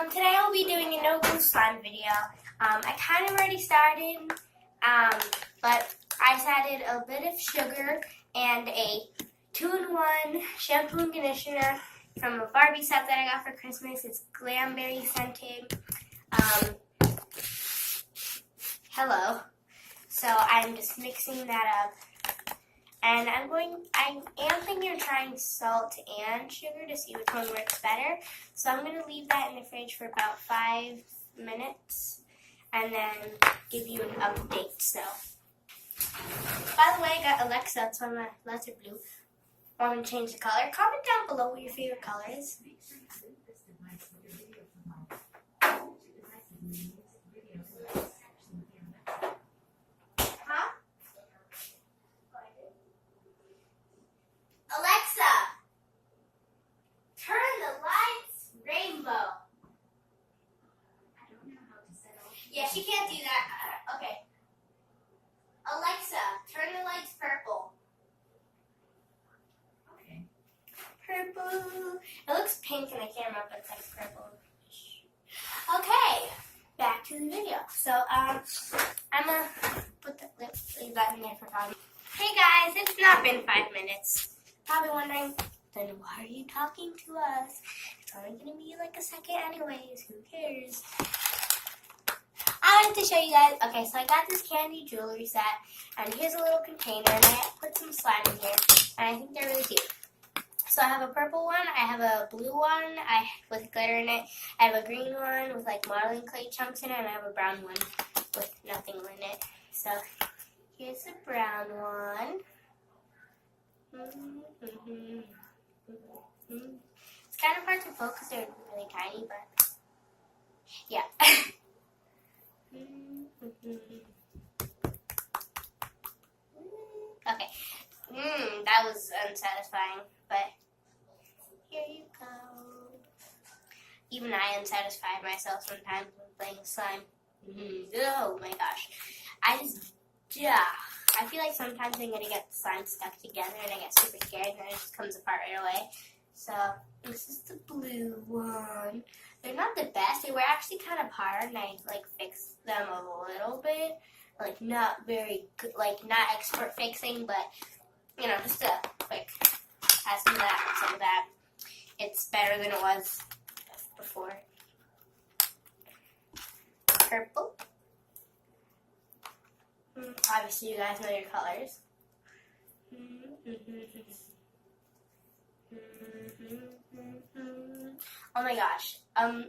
Today I'll be doing a no glue slime video. I kind of already started, but I just added a bit of sugar and a 2-in-1 shampoo and conditioner from a Barbie set that I got for Christmas. It's Glamberry scented. Hello. So I'm just mixing that up. And I am thinking of trying salt and sugar to see which one works better. So I'm going to leave that in the fridge for about 5 minutes and then give you an update. So, by the way, I got Alexa, so I'm going to let it blue. I want to change the color. Comment down below what your favorite color is. Yeah, she can't do that. Okay. Alexa, turn the lights purple. Okay. Purple. It looks pink in the camera, but it's like purple. Okay, back to the video. So, I'm gonna leave that in there for 5 minutes. Hey guys, it's not been 5 minutes. Probably wondering, then why are you talking to us? It's only gonna be like a second anyways. Who cares? I wanted to show you guys. Okay, so I got this candy jewelry set, and here's a little container, and I put some slime in here, and I think they're really cute. So I have a purple one, I have a blue one with glitter in it, I have a green one with like modeling clay chunks in it, and I have a brown one with nothing in it. So here's the brown one. It's kind of hard to focus, they're really tiny, but yeah. Okay, that was unsatisfying, but here you go. Even I unsatisfy myself sometimes when playing slime. Oh my gosh. I feel like sometimes I'm going to get the slime stuck together and I get super scared and then it just comes apart right away. So, this is the blue one. They're not the best. They were actually kind of hard, and I fixed them a little bit. Not very good, not expert fixing, but just a quick some of that. It's better than it was before. Purple. Obviously, you guys know your colors. Oh my gosh.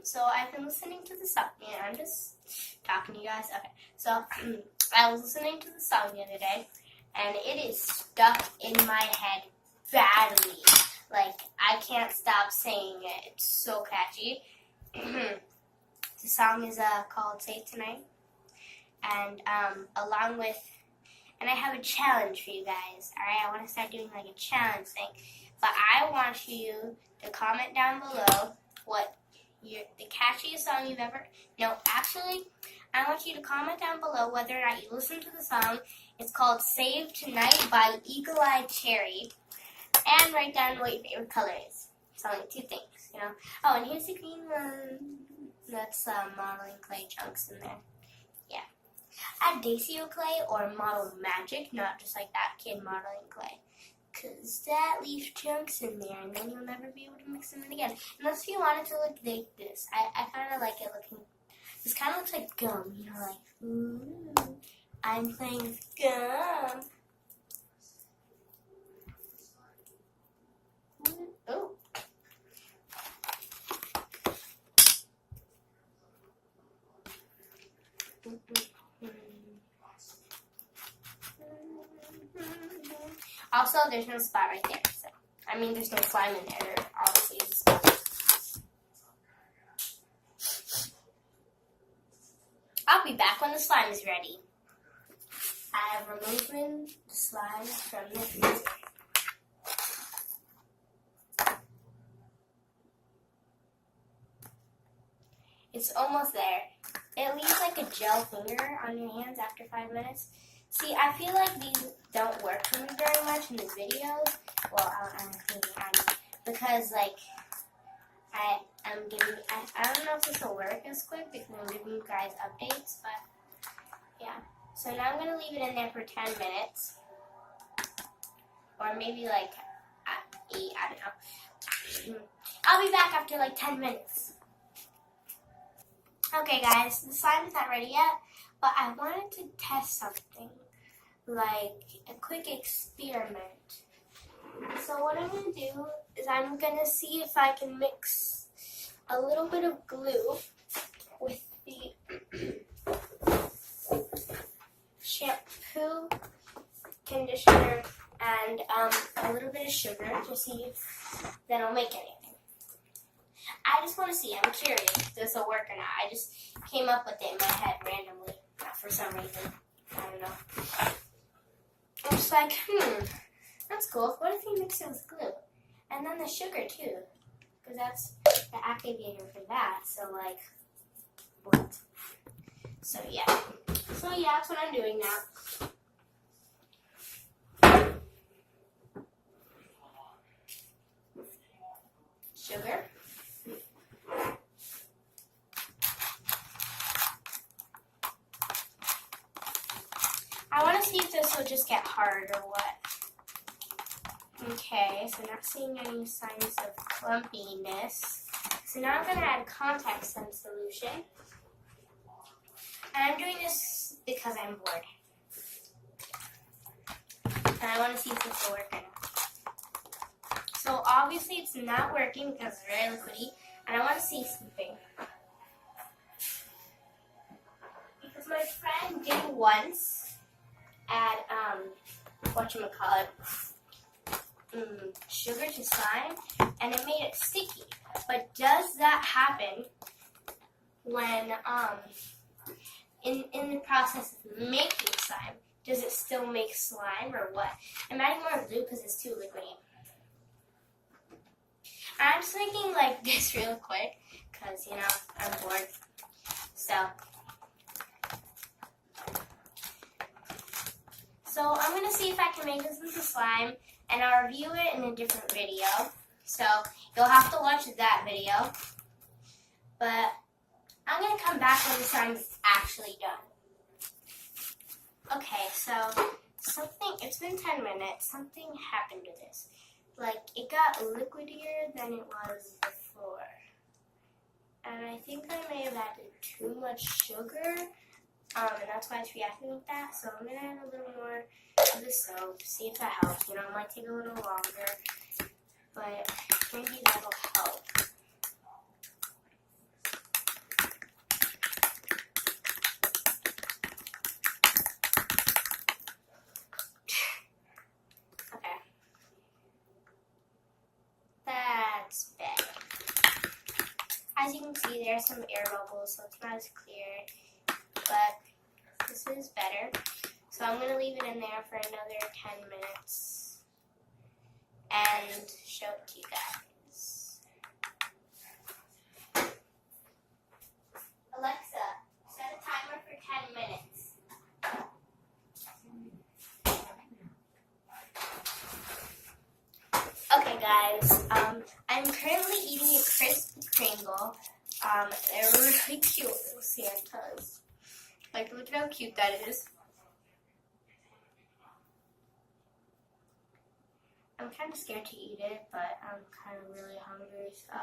So I've been listening to the song. Yeah, I'm just talking to you guys. Okay. So I was listening to the song the other day, and it is stuck in my head badly. I can't stop saying it. It's so catchy. The song is called Save Tonight. And and I have a challenge for you guys. Alright, I want to start doing a challenge thing. But I want you to comment down below what the catchiest song you've ever... No, actually, I want you to comment down below whether or not you listen to the song. It's called Save Tonight by Eagle Eye Cherry. And write down what your favorite color is. It's only 2 things, Oh, and here's the green one. That's modeling clay chunks in there. Yeah. Add Dacio clay or Model Magic, not just like that kid modeling clay. Because that leaves chunks in there, and then you'll never be able to mix them in again. Unless you want it to look like this. I kind of like it looking... This kind of looks like gum, ooh, I'm playing with gum. Oh. Also, there's no spot right there. So, there's no slime in there. There obviously is a spot. I'll be back when the slime is ready. I have removed the slime from the freezer. It's almost there. It leaves a gel finger on your hands after 5 minutes. See, I feel like these don't work for me very much in the videos. Well, because I I don't know if this will work as quick because I'm giving you guys updates, but yeah. So now I'm going to leave it in there for 10 minutes. Or maybe like 8, I don't know. I'll be back after like 10 minutes. Okay guys, the slime is not ready yet, but I wanted to test something, like a quick experiment. So what I'm going to do is I'm going to see if I can mix a little bit of glue with the shampoo, conditioner, and a little bit of sugar to see if that'll make anything. I just want to see. I'm curious if this will work or not. I just came up with it in my head randomly, not for some reason. I don't know. I'm just like, that's cool. What if you mix it with glue? And then the sugar too, because that's the activator for that. So like, what? So yeah. That's what I'm doing now. Sugar. I want to see if this will just get hard or what. Okay, so not seeing any signs of clumpiness. So now I'm going to add contact lens solution. And I'm doing this because I'm bored. And I want to see if this will work or not. So obviously it's not working because it's very liquidy. And I want to see something. Because my friend did once add, sugar to slime, and it made it sticky. But does that happen when, in the process of making slime? Does it still make slime or what? I'm adding more glue because it's too liquidy. I'm just making like this real quick because, I'm bored. So I'm going to see if I can make this into slime, and I'll review it in a different video. So you'll have to watch that video. But I'm going to come back when the slime is actually done. Okay, so it's been 10 minutes. Something happened to this. Like, it got liquidier than it was before. And I think I may have added too much sugar. And that's why it's reacting with that. So I'm going to add a little more of the soap, see if that helps. It might take a little longer, but maybe that'll help. Okay. That's better. As you can see, there's some air bubbles, so it's not as clear, but this is better. So I'm going to leave it in there for another 10 minutes and show it to you guys. Alexa, set a timer for 10 minutes. Okay guys, I'm currently eating a crisp Pringle. They're really cute little Santas. Like, look at how cute that is. I'm kind of scared to eat it, but I'm kind of really hungry, so.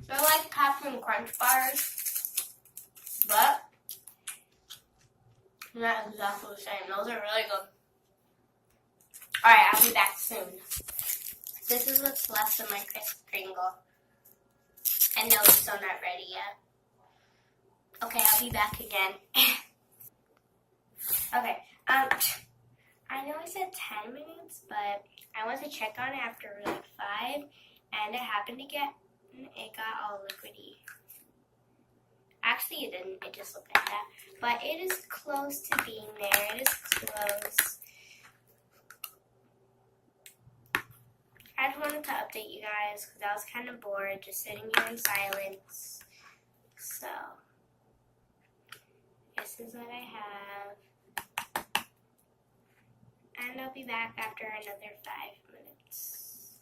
They're like Captain Crunch bars, but not exactly the same. Those are really good. Alright, I'll be back soon. This is what's left of my crisp Pringle. And no, it's still not ready yet. Okay, I'll be back again. Okay, I know I said 10 minutes, but I went to check on it after like 5, and it happened to it got all liquidy. Actually, it didn't, it just looked like that. But it is close to being there, it is close. I just wanted to update you guys, because I was kind of bored, just sitting here in silence. So, this is what I have. And I'll be back after another 5 minutes.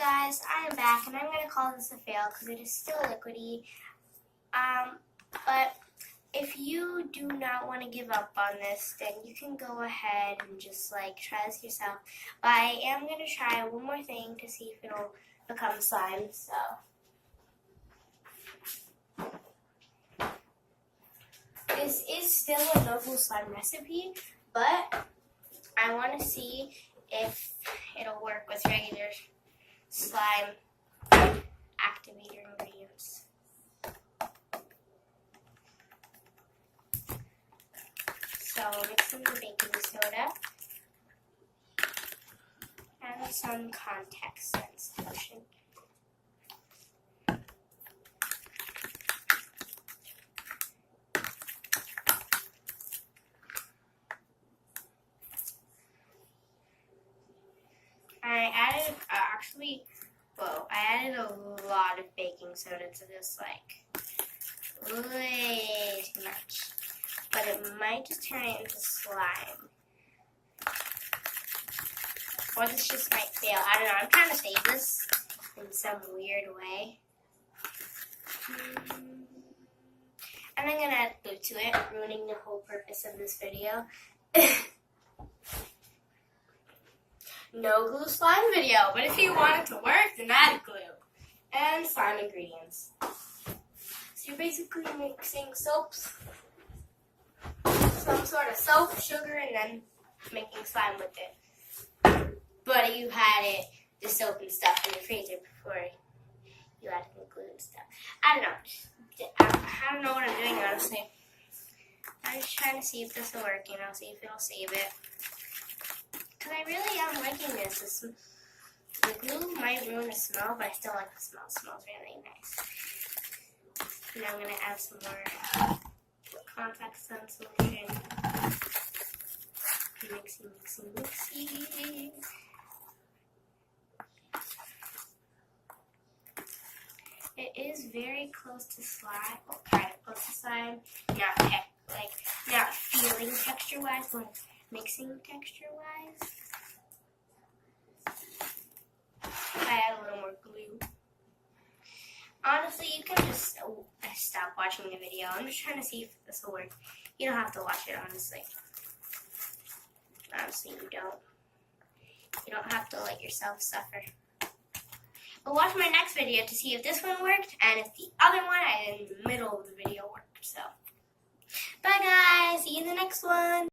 guys, I am back, and I'm going to call this a fail because it is still liquidy. But if you do not want to give up on this, then you can go ahead and just like try this yourself. But I am going to try one more thing to see if it'll become slime. So this is still a no glue slime recipe, but I want to see if it'll work with regular slime activator ingredients. So mix in the baking soda and some contact sense lotion. I added I added a lot of baking soda to this, like way too much. But it might just turn it into slime. Or this just might fail. I don't know. I'm trying to save this in some weird way. And I'm going to add glue to it, ruining the whole purpose of this video. No glue slime video, but if you want it to work, then add glue and slime ingredients. So you're basically mixing soaps, some sort of soap, sugar, and then making slime with it. But you had the soap and stuff in your freezer before you added the glue and stuff. I don't know. I don't know what I'm doing, honestly. I'm just trying to see if this will work, see if it'll save it. Because I really am liking this. The glue might ruin the smell, but I still like the smell. It smells really nice. Now I'm going to add some more contact sense solution. Mixing. It is very close to slime. Well, kind of close to slime. Not feeling texture-wise, but mixing texture-wise. I add a little more glue. Honestly, you can just stop watching the video. I'm just trying to see if this will work. You don't have to watch it, honestly. Honestly, you don't. You don't have to let yourself suffer. But watch my next video to see if this one worked and if the other one in the middle of the video worked. So, bye guys. See you in the next one.